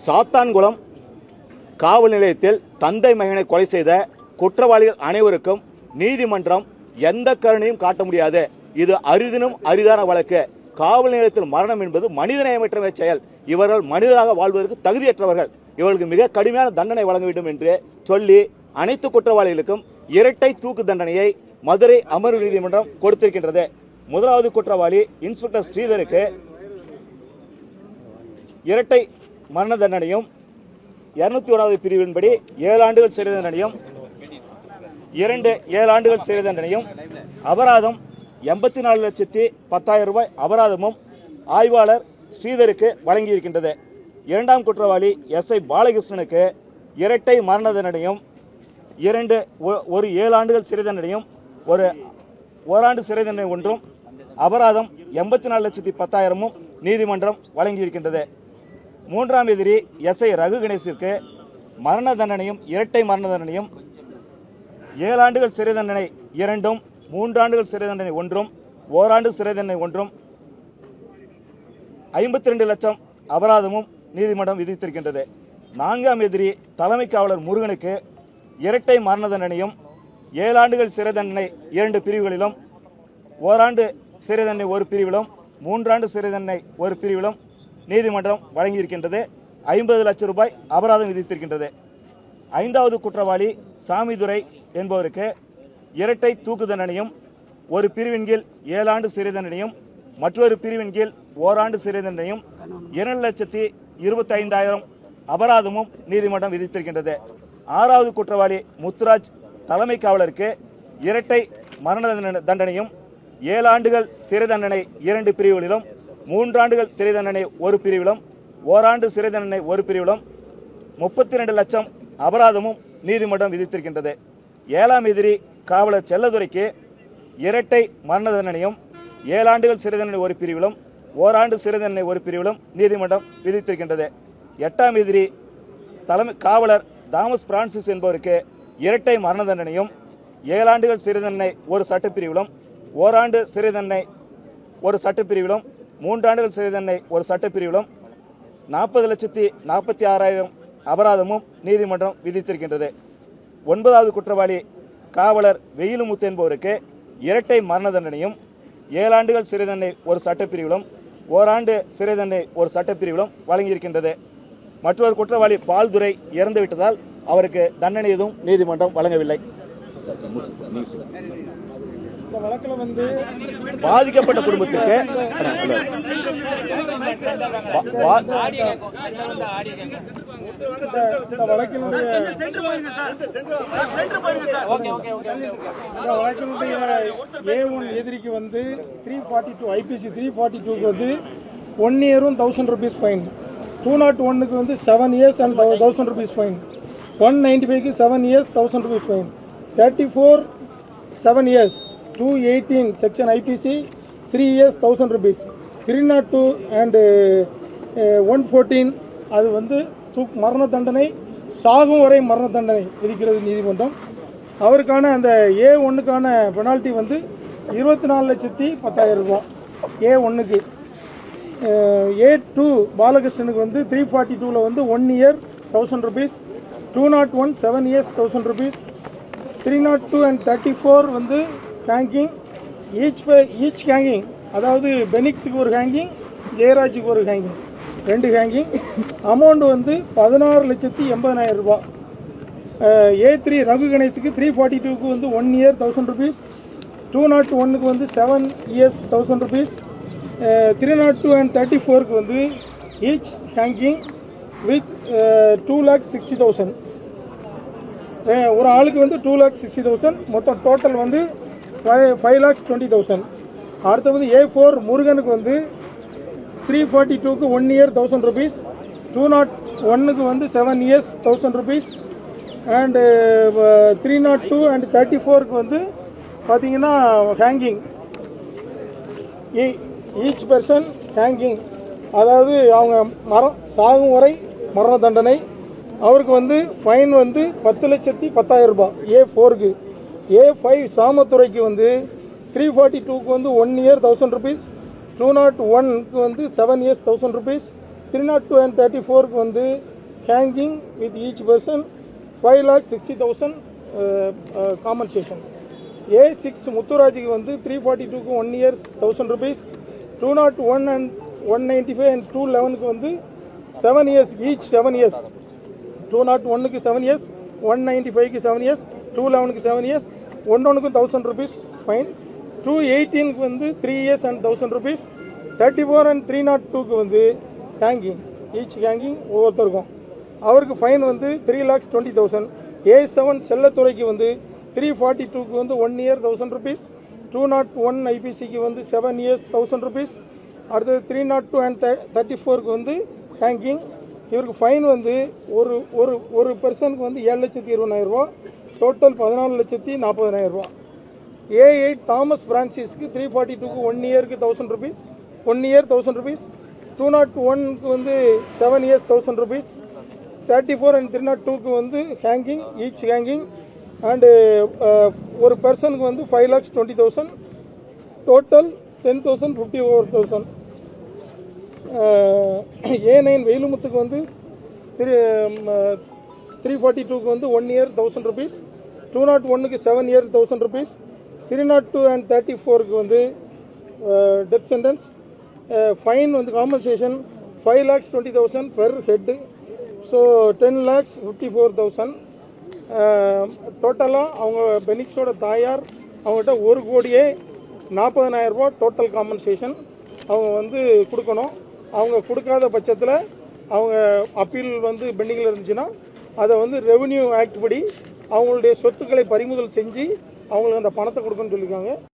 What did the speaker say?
சாத்தான்குளம் காவல் நிலையத்தில் தந்தை மகனை கொலை செய்த குற்றவாளிகள் அனைவருக்கும் நீதிமன்றம் எந்த கருணையும் காட்ட முடியாது. இது அரிதினும் அரிதான வழக்கு. காவல் நிலையத்தில் மரணம் என்பது மனிதநேயமற்ற செயல். இவர்கள் மனிதராக வாழ்வதற்கு தகுதியற்றவர்கள். இவர்களுக்கு மிக கடுமையான தண்டனை வழங்க வேண்டும் என்று சொல்லி அனைத்து குற்றவாளிகளுக்கும் இரட்டை தூக்கு தண்டனையை மதுரை அமர்வு நீதிமன்றம் கொடுத்திருக்கின்றது. முதலாவது குற்றவாளி இன்ஸ்பெக்டர் ஸ்ரீதருக்கு இரட்டை மரண தண்டனையும் 201வது பிரிவின்படி 7 ஆண்டுகள் சிறை தண்டனையும் 7 ஆண்டுகள் சிறை தண்டனையும் அபராதம் 84,10,000 ரூபாய் அபராதமும் ஆய்வாளர் ஸ்ரீதருக்கு வழங்கியிருக்கின்றது. இரண்டாம் குற்றவாளி SI பாலகிருஷ்ணனுக்கு இரட்டை மரண தண்டனையும் ஒரு 7 ஆண்டுகள் சிறை தண்டனையும் ஒரு ஓராண்டு சிறை தண்டனை ஒன்றும் அபராதம் 84,10,000 நீதிமன்றம் வழங்கியிருக்கின்றது. மூன்றாம் எதிரி SI ரகு கணேசிற்கு மரண தண்டனையும் இரட்டை மரண தண்டனையும் 7 ஆண்டுகள் சிறை தண்டனை 2, 3 ஆண்டுகள் சிறை தண்டனை 1, ஓராண்டு சிறை தண்டனை 1, 52 லட்சம் அபராதமும் நீதிமன்றம் விதித்திருக்கின்றது. நான்காம் எதிரி தலைமை காவலர் முருகனுக்கு இரட்டை மரண தண்டனையும் 7 ஆண்டுகள் சிறை தண்டனை 2 பிரிவுகளிலும் ஓராண்டு சிறை தண்டனை 1 பிரிவிலும் 3 ஆண்டு சிறை தண்டனை 1 பிரிவிலும் நீதிமன்றம் வழங்கியிருக்கின்றது. 50 லட்சம் ரூபாய் அபராதம் விதித்திருக்கின்றது. ஐந்தாவது குற்றவாளி சாமிதுரை என்பவருக்கு இரட்டை தூக்கு தண்டனையும் ஒரு பிரிவின் கீழ் 7 ஆண்டு சிறை தண்டனையும் மற்றொரு பிரிவின் கீழ் ஓராண்டு சிறை தண்டனையும் 2,25,000 அபராதமும் நீதிமன்றம் விதித்திருக்கின்றது. ஆறாவது குற்றவாளி முத்துராஜ் தலைமை காவலருக்கு இரட்டை மரண தண்டனையும் 7 ஆண்டுகள் சிறை தண்டனை 2 பிரிவுகளிலும் 3 ஆண்டுகள் சிறை தண்டனை 1 பிரிவிலும் ஓராண்டு சிறை தண்டனை 1 பிரிவிலும் 32 லட்சம் அபராதமும் நீதிமன்றம் விதித்திருக்கின்றது. 7ஆம் எதிரி காவலர் செல்லதுரைக்கு இரட்டை மரண தண்டனையும் 7 ஆண்டுகள் சிறை தண்டனை 1 பிரிவிலும் ஓராண்டு சிறை தண்டனை 1 பிரிவிலும் நீதிமன்றம் விதித்திருக்கின்றது. 8ஆம் எதிரி தலைமை காவலர் தாமஸ் பிரான்சிஸ் என்பவருக்கு இரட்டை மரண தண்டனையும் 7 ஆண்டுகள் சிறை தண்டனை 1 சட்டப்பிரிவிலும் ஓராண்டு சிறை தண்டனை 1 சட்டப்பிரிவிலும் 3 ஆண்டுகள் சிறை தண்டனை 1 சட்டப்பிரிவிலும் 40,46,000 அபராதமும் நீதிமன்றம் விதித்திருக்கின்றது. 9வது குற்றவாளி காவலர் வெயிலுமுத்து என்பவருக்கு இரட்டை மரண தண்டனையும் 7 ஆண்டுகள் சிறை தண்டனை 1 சட்டப்பிரிவிலும் ஓராண்டு சிறை தண்டனை 1 சட்டப்பிரிவிலும் வழங்கியிருக்கின்றது. மற்றொரு குற்றவாளி பால்துரை இறந்துவிட்டதால் அவருக்கு தண்டனை எதுவும் நீதிமன்றம் வழங்கவில்லை. பாதிக்கப்பட்ட குடும்பத்திற்கு எதிரிக்கு வந்து 342 IPC 342க்கு வந்து 1 year 1,000 rupees ஃபைன், 201க்கு வந்து 7 years and 1,000 rupees ஃபைன், 195க்கு 7 years 1,000 rupees fine, 34 7 years, 218 section IPC 3 years 1,000 rupees, 302 and 114 அது வந்து மரண தண்டனை, சாகும் வரை மரண தண்டனை விதிக்கிறது நீதிமன்றம். அவருக்கான அந்த A1க்கான பெனால்ட்டி வந்து 24,10,000 ரூபாய் A1க்கு. A2 பாலகிருஷ்ணனுக்கு வந்து 342ல் வந்து 1 year 1,000 rupees, 201 7 years 1,000 rupees, 302 and 34 வந்து ஹேங்கிங், ஈச் ஹேங்கிங், அதாவது பெனிக்ஸுக்கு ஒரு ஹேங்கிங், ஜெயராஜுக்கு ஒரு ஹேங்கிங், 2 ஹேங்கிங். அமௌண்ட் வந்து 16,80,000 ரூபாய். A3 ரகு கணேசுக்கு 342க்கு வந்து 1 year 1,000 rupees, 201க்கு வந்து 7 years 1,000 rupees, 302 and 34க்கு வந்து ஈச் ஹேங்கிங் வித் 2,60,000. ஒரு ஆளுக்கு வந்து 2,60,000, மொத்தம் டோட்டல் வந்து 5,20,000. அடுத்து வந்து A4 முருகனுக்கு வந்து 342க்கு 1 year 1,000 rupees, 201க்கு வந்து 7 years 1,000 rupees and 302 and 34க்கு வந்து பார்த்தீங்கன்னா ஹேங்கிங், ஈச் பர்சன் ஹேங்கிங், அதாவது அவங்க சாகும் வரை மரண தண்டனை. அவருக்கு வந்து ஃபைன் வந்து 10,10,000 ரூபாய் A4க்கு. A5 சாமத்துறைக்கு வந்து 342க்கு வந்து 1 year 1,000 rupees, 201க்கு வந்து 7 years 1,000 rupees 302 and 34க்கு வந்து hanging with each person 5,60,000 compensation. A6 முத்துராஜுக்கு வந்து 342க்கு 1 year 1,000 rupees, 201 and 195 and 211க்கு வந்து 7 years each 7 years. 201க்கு 7 years, 195க்கு 7 years, 211க்கு 7 years, 111க்கு 1,000 rupees fine. 218க்கு வந்து 3 years and 1,000 rupees. 34 and 302க்கு வந்து ஹேங்கிங், ஈச் ஹேங்கிங் ஒவ்வொருத்தருக்கும். அவருக்கு ஃபைன் வந்து 3,20,000. A7 செல்லத்துறைக்கு வந்து 342க்கு வந்து 1 year 1,000 rupees, 201 IPCக்கு வந்து 7 years 1,000 rupees. அடுத்தது 302 and 34க்கு வந்து ஹேங்கிங். இவருக்கு ஃபைன் வந்து ஒரு ஒரு ஒரு பர்சனுக்கு வந்து 7,20,000 ரூபா, டோட்டல் 14,40,000 ரூபா. A8 தாமஸ் பிரான்சிஸ்க்கு 342க்கு 1 yearக்கு 1,000 rupees, 1 year 1,000 rupees. 201க்கு வந்து 7 years 1,000 rupees. 34 and 302க்கு வந்து ஹேங்கிங், ஈச் ஹேங்கிங். அண்டு ஒரு பர்சனுக்கு வந்து 5,20,000, டோட்டல் 10,54,000. A9 வெயிலுமுத்துக்கு வந்து 342க்கு வந்து 1 year 1,000 rupees, 201க்கு 7 year 1,000 rupees. 302 and 34க்கு வந்து டெத் சென்டென்ஸ். ஃபைன் வந்து காம்பன்சேஷன் 5,20,000 பெர் ஹெட்டு, ஸோ 10,54,000. டோட்டலாக அவங்க பெனிக்ஸோட தாயார் அவங்ககிட்ட 1,40,00,000 ரூபா டோட்டல் காம்பன்சேஷன் அவங்க வந்து கொடுக்கணும். அவங்க கொடுக்காத பட்சத்தில் அவங்க அப்பீல் வந்து பெண்டிங்கில் இருந்துச்சுன்னா அதை வந்து ரெவென்யூ ஆக்ட் படி அவங்களுடைய சொத்துக்களை பறிமுதல் செஞ்சு அவங்களுக்கு அந்த பணத்தை கொடுக்கணும்னு சொல்லியிருக்காங்க.